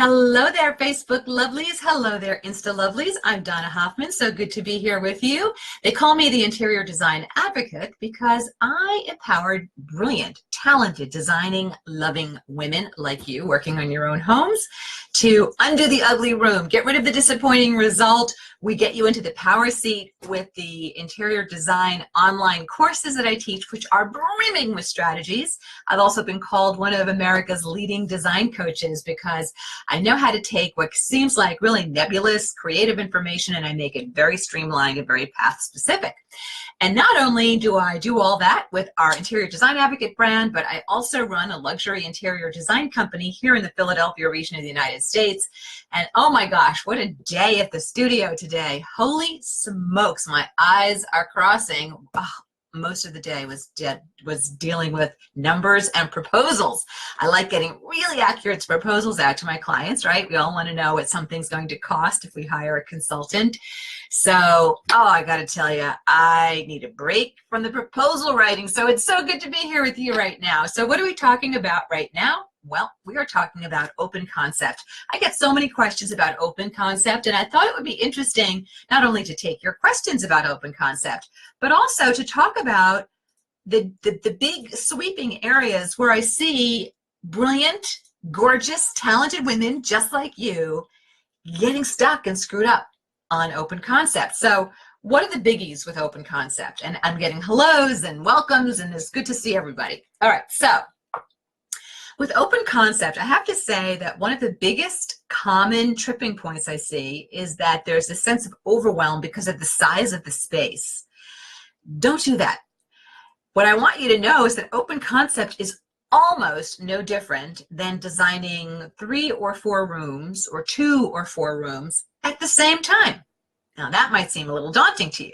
Hello there, Facebook lovelies. Hello there, Insta lovelies. I'm Donna Hoffman. So good to be here with you. They call me the interior design advocate because I empowered brilliant, talented, designing, loving women like you working on your own homes to undo the ugly room, get rid of the disappointing result. We get you into the power seat with the interior design online courses that I teach, which are brimming with strategies. I've also been called one of America's leading design coaches because I know how to take what seems like really nebulous, creative information and I make it very streamlined and very path specific. And not only do I do all that with our Interior Design Advocate brand, but I also run a luxury interior design company here in the Philadelphia region of the United States. And oh my gosh, what a day at the studio today. Holy smokes, my eyes are crossing. Oh, most of the day was dealing with numbers and proposals. I like getting really accurate proposals out to my clients, right? We all want to know what something's going to cost if we hire a consultant. So, I got to tell you, I need a break from the proposal writing. So it's so good to be here with you right now. So what are we talking about right now? Well, we are talking about open concept. I get so many questions about open concept, and I thought it would be interesting not only to take your questions about open concept, but also to talk about the big sweeping areas where I see brilliant, gorgeous, talented women just like you getting stuck and screwed up on open concept. So what are the biggies with open concept? And I'm getting hellos and welcomes, and it's good to see everybody. All right, so with open concept, I have to say that one of the biggest common tripping points I see is that there's a sense of overwhelm because of the size of the space. Don't do that. What I want you to know is that open concept is almost no different than designing 3 or 4 rooms or 2 or 4 rooms at the same time. Now that might seem a little daunting to you.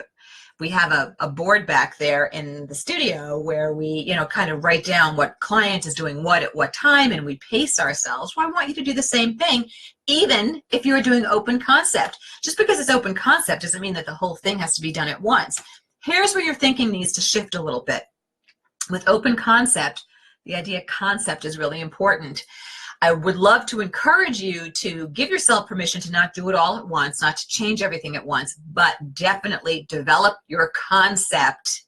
We have a board back there in the studio where we, kind of write down what client is doing what at what time, and we pace ourselves. Well, I want you to do the same thing, even if you're doing open concept. Just because it's open concept doesn't mean that the whole thing has to be done at once. Here's where your thinking needs to shift a little bit. With open concept, the idea concept is really important. I would love to encourage you to give yourself permission to not do it all at once, not to change everything at once, but definitely develop your concept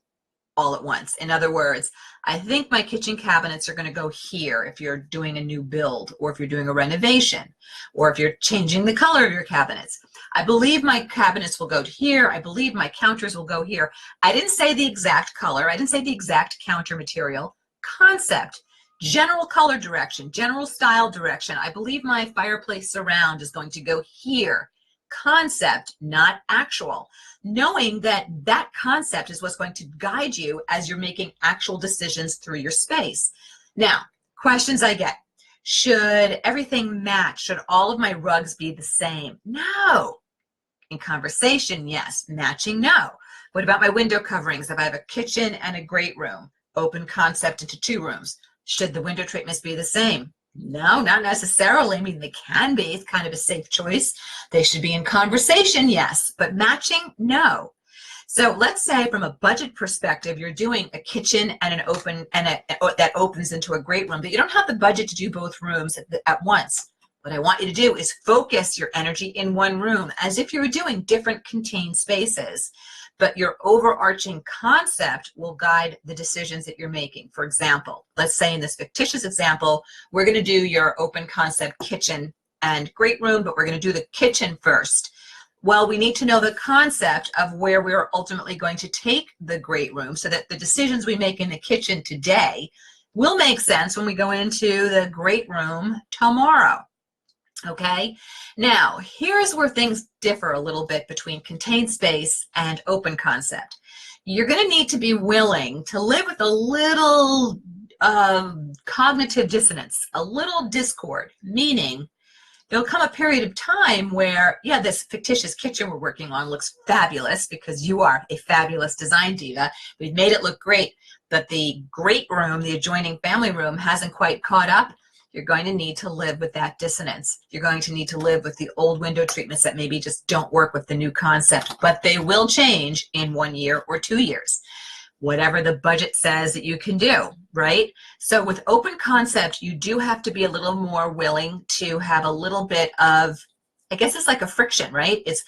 all at once. In other words, I think my kitchen cabinets are going to go here if you're doing a new build, or if you're doing a renovation, or if you're changing the color of your cabinets. I believe my cabinets will go to here. I believe my counters will go here. I didn't say the exact color. I didn't say the exact counter material. Concept. General color direction, general style direction. I believe my fireplace surround is going to go here. Concept, not actual. Knowing that that concept is what's going to guide you as you're making actual decisions through your space. Now, questions I get. Should everything match? Should all of my rugs be the same? No. In conversation, yes. Matching, no. What about my window coverings? If I have a kitchen and a great room, open concept into 2 rooms. Should the window treatments be the same? No, not necessarily. I mean, they can be. It's kind of a safe choice. They should be in conversation, yes. But matching, no. So let's say from a budget perspective, you're doing a kitchen and an open, and that opens into a great room, but you don't have the budget to do both rooms at once. What I want you to do is focus your energy in one room as if you were doing different contained spaces. But your overarching concept will guide the decisions that you're making. For example, let's say in this fictitious example, we're going to do your open concept kitchen and great room, but we're going to do the kitchen first. Well, we need to know the concept of where we're ultimately going to take the great room so that the decisions we make in the kitchen today will make sense when we go into the great room tomorrow. Okay, now here's where things differ a little bit between contained space and open concept. You're going to need to be willing to live with a little cognitive dissonance, a little discord, meaning there'll come a period of time where, yeah, this fictitious kitchen we're working on looks fabulous because you are a fabulous design diva. We've made it look great, but the great room, the adjoining family room, hasn't quite caught up. You're going to need to live with that dissonance. You're going to need to live with the old window treatments that maybe just don't work with the new concept, but they will change in 1 year or 2 years. whatever the budget says that you can do, right? So with open concept, you do have to be a little more willing to have a little bit of, I guess it's like a friction, right? It's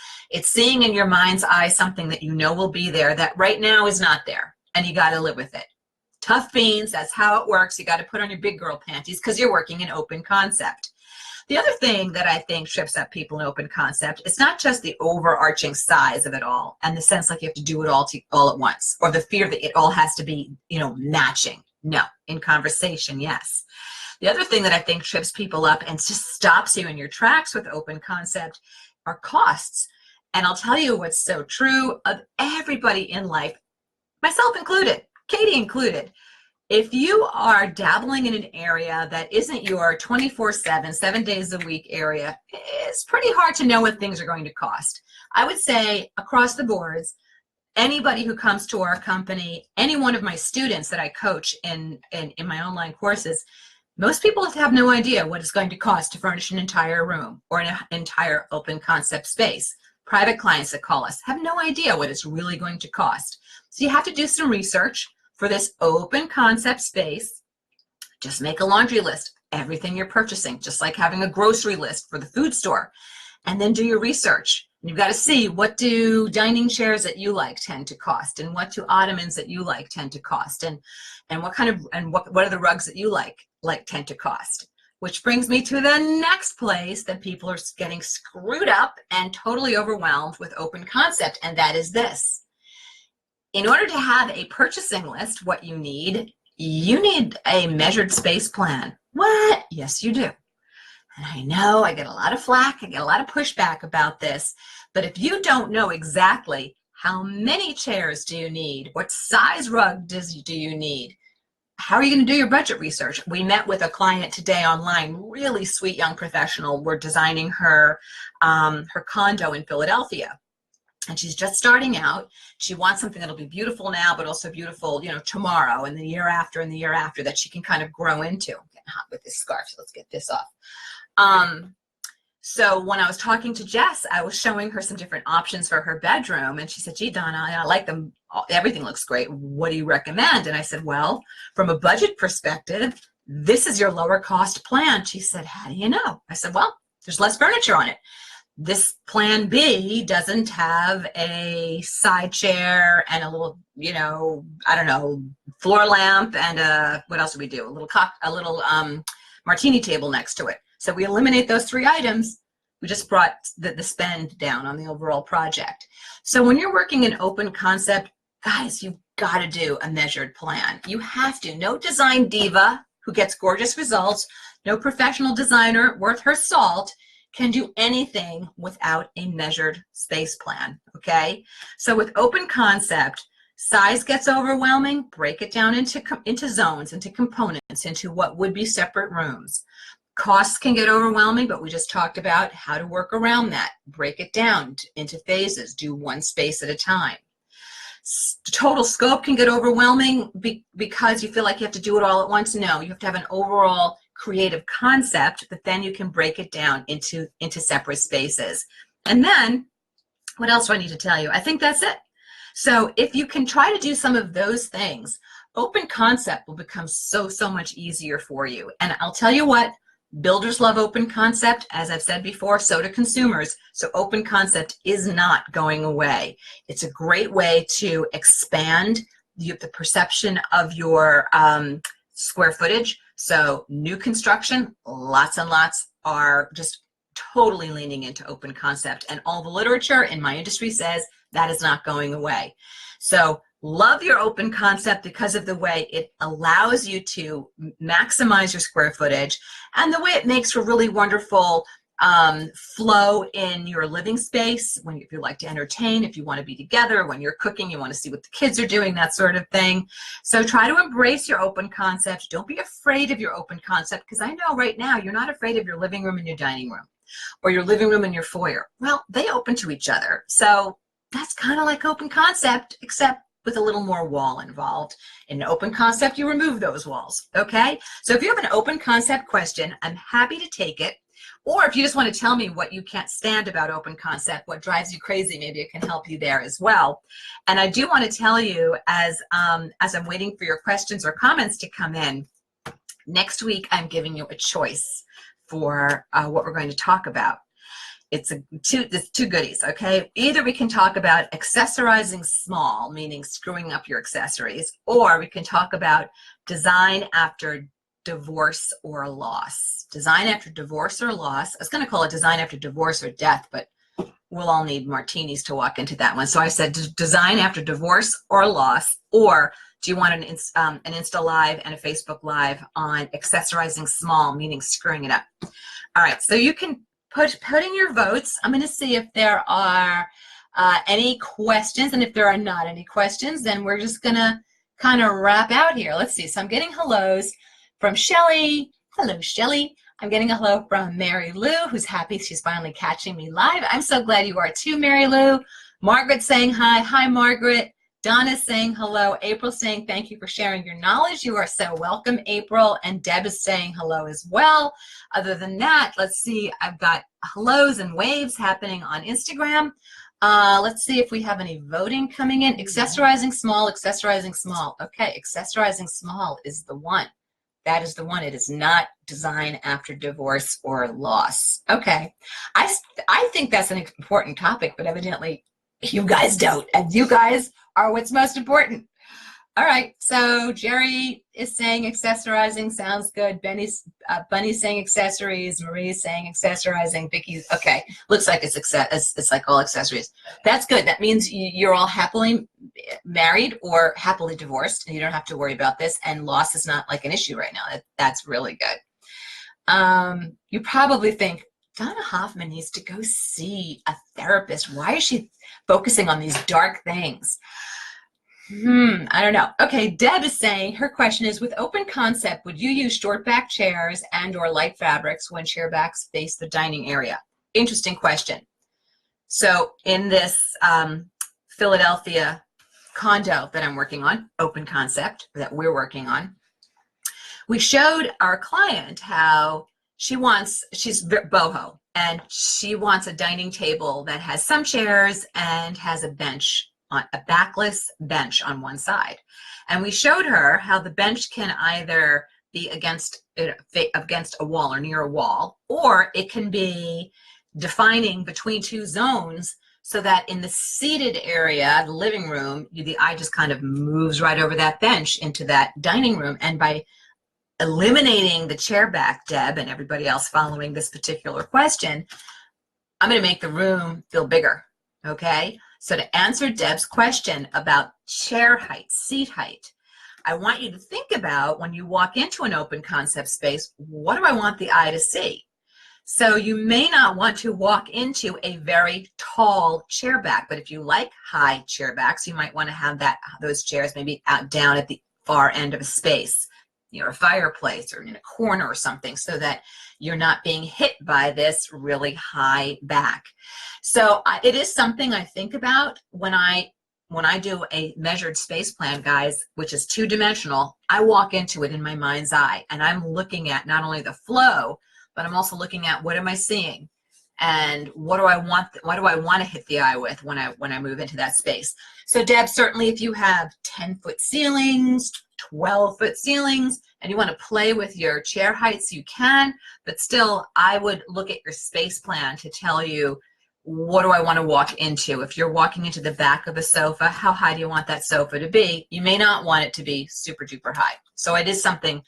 seeing in your mind's eye something that you know will be there that right now is not there, and you got to live with it. Tough beans, that's how it works. You got to put on your big girl panties because you're working in open concept. The other thing that I think trips up people in open concept, it's not just the overarching size of it all and the sense like you have to do it all at once, or the fear that it all has to be, matching. No, in conversation, yes. The other thing that I think trips people up and just stops you in your tracks with open concept are costs. And I'll tell you what's so true of everybody in life, myself included, Katie included. If you are dabbling in an area that isn't your 24/7, 7 days a week area, it's pretty hard to know what things are going to cost. I would say across the boards, anybody who comes to our company, any one of my students that I coach in my online courses, most people have no idea what it's going to cost to furnish an entire room or an entire open concept space. Private clients that call us have no idea what it's really going to cost. So you have to do some research. For this open concept space, just make a laundry list, everything you're purchasing, just like having a grocery list for the food store, and then do your research. You've got to see, what do dining chairs that you like tend to cost, and what do ottomans that you like tend to cost, and what are the rugs that you like tend to cost. Which brings me to the next place that people are getting screwed up and totally overwhelmed with open concept, and that is this. In order to have a purchasing list, what you need a measured space plan. What? Yes, you do. And I know I get a lot of flack, I get a lot of pushback about this, but if you don't know exactly how many chairs do you need, what size rug do you need, how are you going to do your budget research? We met with a client today online, really sweet young professional. We're designing her condo in Philadelphia. And she's just starting out. She wants something that'll be beautiful now, but also beautiful, tomorrow and the year after and the year after, that she can kind of grow into. I'm getting hot with this scarf, so let's get this off. So when I was talking to Jess, I was showing her some different options for her bedroom, and she said, "Gee, Donna, I like them. Everything looks great. What do you recommend?" And I said, "Well, from a budget perspective, this is your lower cost plan." She said, "How do you know?" I said, "Well, there's less furniture on it. This plan B doesn't have a side chair and a little, floor lamp and what else do we do? A little martini table next to it. So we eliminate those 3 items. We just brought the spend down on the overall project." So when you're working in open concept, guys, you've got to do a measured plan. You have to. No design diva who gets gorgeous results, no professional designer worth her salt can do anything without a measured space plan, okay? So with open concept, size gets overwhelming, break it down into zones, into components, into what would be separate rooms. Costs can get overwhelming, but we just talked about how to work around that. Break it down into phases, do one space at a time. Total scope can get overwhelming because you feel like you have to do it all at once. No, you have to have an overall creative concept, but then you can break it down into separate spaces. And then, what else do I need to tell you? I think that's it. So if you can try to do some of those things, open concept will become so much easier for you. And I'll tell you what, builders love open concept. As I've said before, so do consumers. So open concept is not going away. It's a great way to expand the perception of your square footage. So new construction, lots and lots are just totally leaning into open concept, and all the literature in my industry says that is not going away. So love your open concept because of the way it allows you to maximize your square footage and the way it makes for really wonderful flow in your living space, if you like to entertain, if you want to be together, when you're cooking, you want to see what the kids are doing, that sort of thing. So try to embrace your open concept. Don't be afraid of your open concept, because I know right now you're not afraid of your living room and your dining room, or your living room and your foyer. Well, they open to each other. So that's kind of like open concept, except with a little more wall involved. In an open concept, you remove those walls, okay? So if you have an open concept question, I'm happy to take it. Or if you just want to tell me what you can't stand about open concept, what drives you crazy, maybe it can help you there as well. And I do want to tell you, as I'm waiting for your questions or comments to come in, next week I'm giving you a choice for what we're going to talk about. It's two goodies, okay? Either we can talk about accessorizing small, meaning screwing up your accessories, or we can talk about design after divorce or loss. Design after divorce or loss. I was going to call it design after divorce or death, but we'll all need martinis to walk into that one. So I said design after divorce or loss, or do you want an Insta Live and a Facebook Live on accessorizing small, meaning screwing it up? All right, so you can put in your votes. I'm going to see if there are any questions, and if there are not any questions, then we're just going to kind of wrap out here. Let's see. So I'm getting hellos from Shelly. Hello, Shelly. I'm getting a hello from Mary Lou, who's happy she's finally catching me live. I'm so glad you are too, Mary Lou. Margaret saying hi. Hi, Margaret. Donna's saying hello. April saying thank you for sharing your knowledge. You are so welcome, April. And Deb is saying hello as well. Other than that, let's see. I've got hellos and waves happening on Instagram. Let's see if we have any voting coming in. Accessorizing small, accessorizing small. Okay, accessorizing small is the one. That is the one. It is not design after divorce or loss. Okay. I think that's an important topic, but evidently you guys don't. And you guys are what's most important. All right. So Jerry is saying accessorizing. Sounds good. Bunny's saying accessories. Marie's saying accessorizing. Vicky's okay. Looks like it's like all accessories. That's good. That means you're all happily married or happily divorced, and you don't have to worry about this. And loss is not like an issue right now. That's really good. You probably think Donna Hoffman needs to go see a therapist. Why is she focusing on these dark things? I don't know. Okay, Deb is saying her question is, with open concept, would you use short back chairs and or light fabrics when chair backs face the dining area? Interesting question. So in this Philadelphia condo that I'm working on, open concept that we're working on, we showed our client how she's boho, and she wants a dining table that has some chairs and has a bench, on a backless bench on one side. And we showed her how the bench can either be against a wall or near a wall, or it can be defining between two zones so that in the seated area, the living room, the eye just kind of moves right over that bench into that dining room. And by eliminating the chair back, Deb, and everybody else following this particular question, I'm going to make the room feel bigger, okay? So to answer Deb's question about chair height, seat height, I want you to think about when you walk into an open concept space, what do I want the eye to see? So you may not want to walk into a very tall chair back, but if you like high chair backs, you might want to have those chairs maybe out down at the far end of a space, near a fireplace or in a corner or something, so that you're not being hit by this really high back. So it is something I think about when I do a measured space plan, guys, which is two-dimensional. I walk into it in my mind's eye, and I'm looking at not only the flow, but I'm also looking at what am I seeing, and what do I want to hit the eye with when I move into that space. So Deb, certainly if you have 10-foot ceilings, 12-foot ceilings, and you want to play with your chair heights, you can, but still I would look at your space plan to tell you, what do I want to walk into? If you're walking into the back of a sofa, how high do you want that sofa to be? You may not want it to be super duper high. So it is something,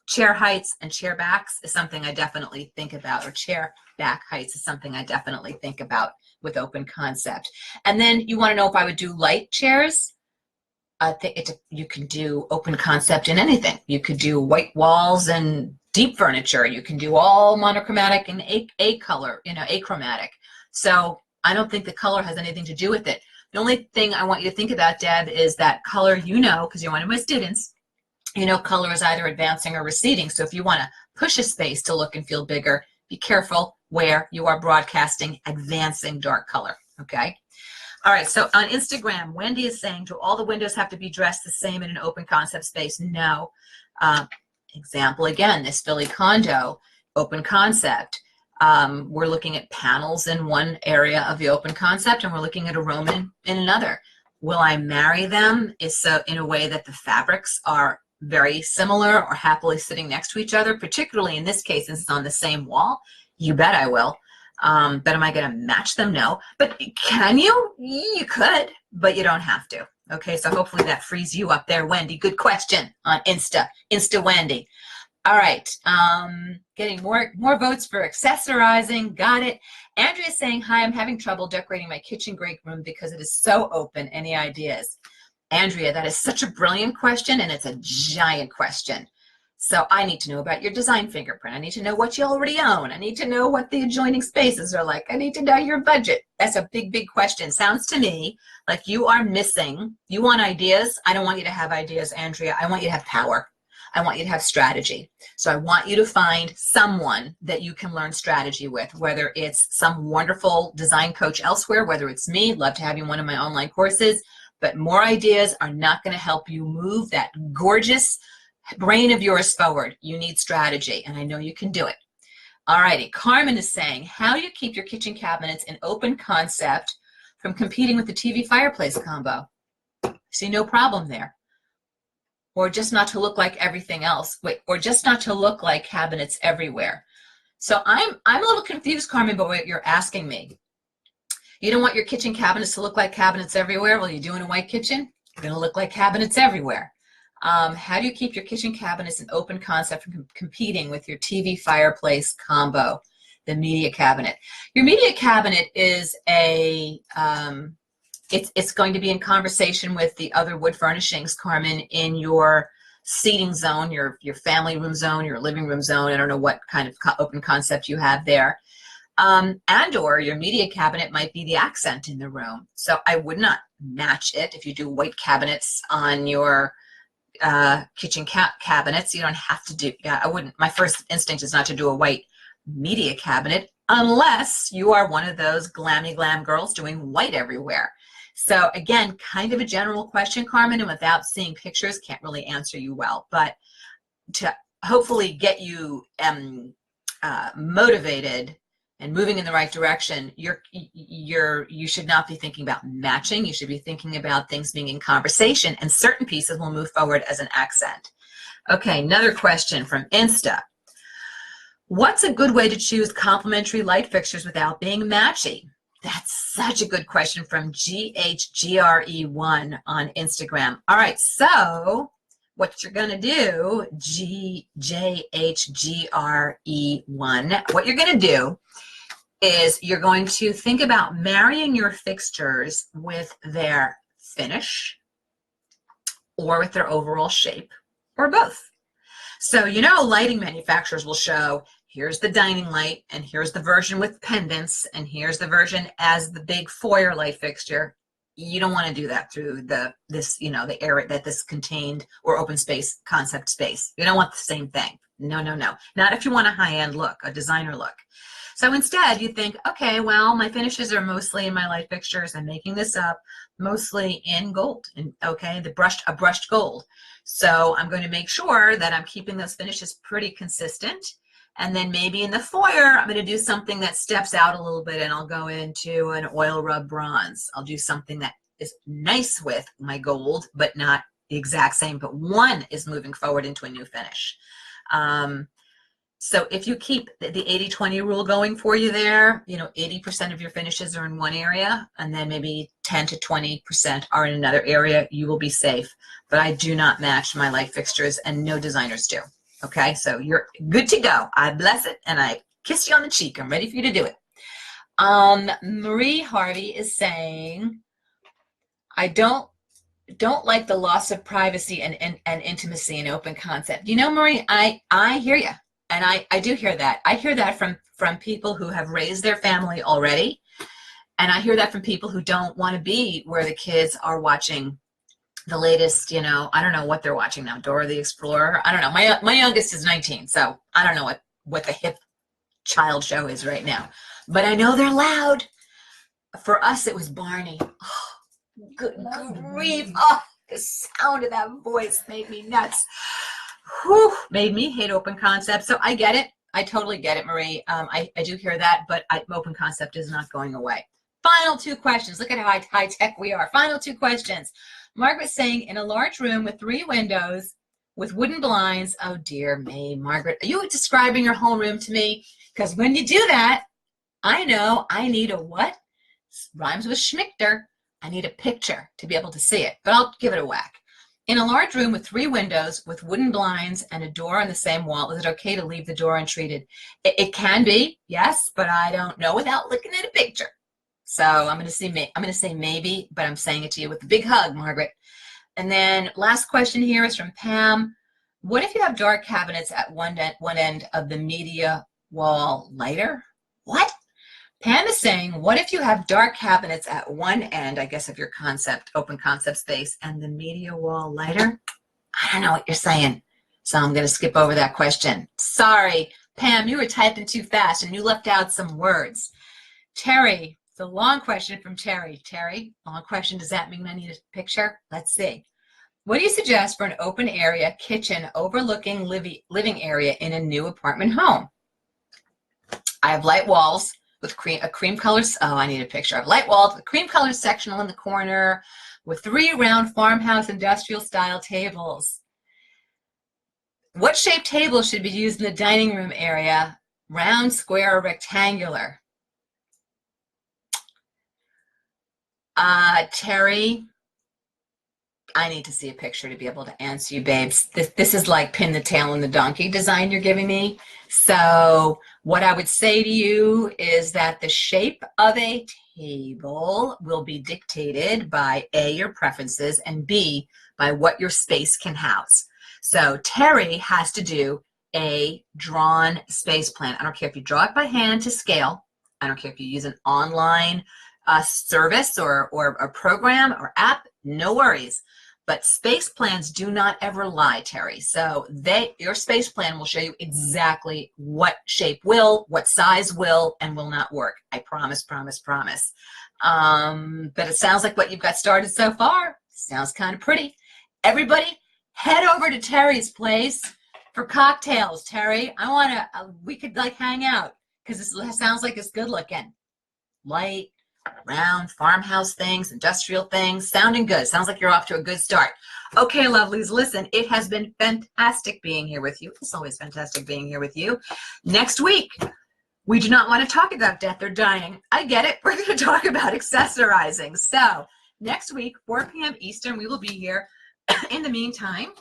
chair heights and chair backs is something I definitely think about, or chair back heights is something I definitely think about with open concept. And then you want to know if I would do light chairs. I think you can do open concept in anything. You could do white walls and deep furniture. You can do all monochromatic and achromatic. So I don't think the color has anything to do with it. The only thing I want you to think about, Deb, is that color, because you're one of my students, color is either advancing or receding. So if you want to push a space to look and feel bigger, be careful where you are broadcasting advancing dark color, okay? All right, so on Instagram, Wendy is saying, do all the windows have to be dressed the same in an open concept space? No. Example again, this Philly condo, open concept. We're looking at panels in one area of the open concept, and we're looking at a room in another. Will I marry them in a way that the fabrics are very similar or happily sitting next to each other, particularly in this case, since it's on the same wall? You bet I will. But am I going to match them? No. But can you? You could, but you don't have to. Okay, so hopefully that frees you up there, Wendy. Good question on Insta Wendy. All right, getting more votes for accessorizing. Got it. Andrea's saying, hi, I'm having trouble decorating my kitchen great room because it is so open. Any ideas? Andrea, that is such a brilliant question, and it's a giant question. So I need to know about your design fingerprint. I need to know what you already own. I need to know what the adjoining spaces are like. I need to know your budget. That's a big, big question. Sounds to me like you are missing. You want ideas? I don't want you to have ideas, Andrea. I want you to have power. I want you to have strategy. So I want you to find someone that you can learn strategy with, whether it's some wonderful design coach elsewhere, whether it's me, love to have you in one of my online courses, but more ideas are not going to help you move that gorgeous brain of yours forward. You need strategy, and I know you can do it. All righty, Carmen is saying, how do you keep your kitchen cabinets in open concept from competing with the TV fireplace combo? See, no problem there. Or just not to look like everything else. Wait, or just not to look like cabinets everywhere. So I'm a little confused, Carmen, by what you're asking me. You don't want your kitchen cabinets to look like cabinets everywhere? Well, you're doing a white kitchen, you're going to look like cabinets everywhere. How do you keep your kitchen cabinets an open concept from competing with your TV fireplace combo, the media cabinet? Your media cabinet is it's going to be in conversation with the other wood furnishings, Carmen, in your seating zone, your family room zone, your living room zone. I don't know what kind of open concept you have there. And or your media cabinet might be the accent in the room. So I would not match it. If you do white cabinets on your kitchen cabinets, you don't have to do, I wouldn't, my first instinct is not to do a white media cabinet unless you are one of those glammy glam girls doing white everywhere. So again, kind of a general question, Carmen, and without seeing pictures, can't really answer you well, but to hopefully get you motivated and moving in the right direction, you should not be thinking about matching. You should be thinking about things being in conversation, and certain pieces will move forward as an accent. Okay, another question from Insta. What's a good way to choose complementary light fixtures without being matchy? That's such a good question from GHGRE1 on Instagram. All right, so what you're going to do, JHGRE1, what you're going to do is you're going to think about marrying your fixtures with their finish or with their overall shape or both. So, you know, lighting manufacturers will show, here's the dining light, and here's the version with pendants, and here's the version as the big foyer light fixture. You don't want to do that through the area that this contained or open space concept space. You don't want the same thing. No, no, no. Not if you want a high-end look, a designer look. So instead, you think, okay, well, my finishes are mostly in my light fixtures. I'm making this up, mostly in gold, and okay, a brushed gold. So I'm going to make sure that I'm keeping those finishes pretty consistent. And then maybe in the foyer, I'm going to do something that steps out a little bit, and I'll go into an oil rub bronze. I'll do something that is nice with my gold, but not the exact same, but one is moving forward into a new finish. So if you keep the 80-20 rule going for you there, 80% of your finishes are in one area, and then maybe 10 to 20% are in another area, you will be safe. But I do not match my light fixtures, and no designers do. Okay, so you're good to go. I bless it, and I kiss you on the cheek. I'm ready for you to do it. Marie Harvey is saying, I don't like the loss of privacy and intimacy in open concept. You know, Marie, I hear you. And I do hear that. I hear that from people who have raised their family already. And I hear that from people who don't want to be where the kids are watching the latest, I don't know what they're watching now, Dora the Explorer. I don't know. My youngest is 19, so I don't know what the hip child show is right now. But I know they're loud. For us, it was Barney. Oh, good grief. Oh, the sound of that voice made me nuts. Whew, made me hate open concept. So I get it. I totally get it, Marie. I do hear that, but open concept is not going away. Final two questions. Look at how high tech we are. Final two questions. Margaret's saying, in a large room with 3 windows with wooden blinds. Oh dear me, Margaret. Are you describing your whole room to me? Because when you do that, I know I need a what? Rhymes with schmichter. I need a picture to be able to see it, but I'll give it a whack. In a large room with 3 windows with wooden blinds and a door on the same wall, is it okay to leave the door untreated? It can be, yes, but I don't know without looking at a picture. So I'm going to say maybe, but I'm saying it to you with a big hug, Margaret. And then last question here is from Pam. What if you have dark cabinets at one end of the media wall lighter? What? Pam is saying, what if you have dark cabinets at one end, I guess, of your open concept space, and the media wall lighter? I don't know what you're saying, so I'm going to skip over that question. Sorry, Pam, you were typing too fast, and you left out some words. Terry, it's a long question from Terry. Terry, long question, does that mean I need a picture? Let's see. What do you suggest for an open area kitchen overlooking living area in a new apartment home? I have light walls with cream colors. Oh, I need a picture. I have light walls with cream colored sectional in the corner with 3 round farmhouse industrial style tables. What shaped table should be used in the dining room area? Round, square, or rectangular? Terry, I need to see a picture to be able to answer you, babes. This is like pin the tail on the donkey design you're giving me. So what I would say to you is that the shape of a table will be dictated by A, your preferences, and B, by what your space can house. So Terry has to do a drawn space plan. I don't care if you draw it by hand to scale. I don't care if you use an online service or a program or app, no worries. But space plans do not ever lie, Terry. So your space plan will show you exactly what shape will, what size will, and will not work. I promise, promise, promise. But it sounds like what you've got started so far sounds kind of pretty. Everybody, head over to Terry's place for cocktails. Terry, I want to, we could like hang out because this sounds like it's good looking. Light, round, farmhouse things, industrial things, sounding good. Sounds like you're off to a good start. Okay, lovelies, listen, it has been fantastic being here with you. It's always fantastic being here with you. Next week, we do not want to talk about death or dying. I get it. We're going to talk about accessorizing. So next week, 4 p.m. Eastern, we will be here. In the meantime,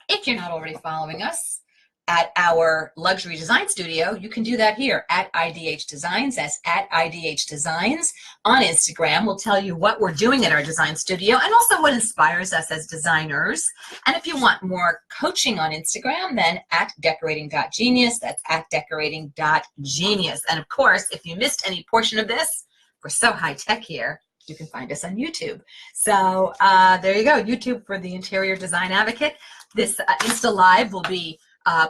if you're not already following us at our luxury design studio, you can do that here at IDH Designs. That's at IDH Designs on Instagram. We'll tell you what we're doing at our design studio and also what inspires us as designers. And if you want more coaching on Instagram, then at decorating.genius. That's at decorating.genius. And of course, if you missed any portion of this, we're so high tech here, you can find us on YouTube. So there you go, YouTube for the Interior Design Advocate. This Insta Live will be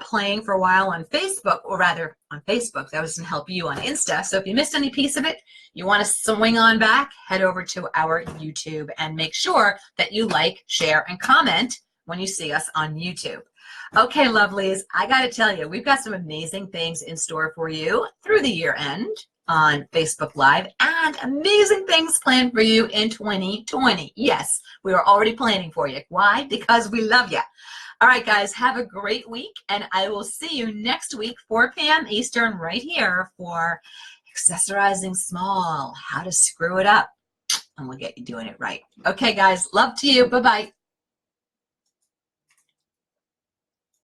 playing for a while on Facebook, or rather on Facebook. That was to help you on Insta. So if you missed any piece of it, you want to swing on back, head over to our YouTube and make sure that you like, share, and comment when you see us on YouTube. Okay, lovelies, I got to tell you, we've got some amazing things in store for you through the year end on Facebook Live and amazing things planned for you in 2020. Yes, we are already planning for you. Why? Because we love you. All right, guys, have a great week, and I will see you next week, 4 p.m. Eastern, right here for Accessorizing Small, how to screw it up, and we'll get you doing it right. Okay, guys, love to you. Bye-bye.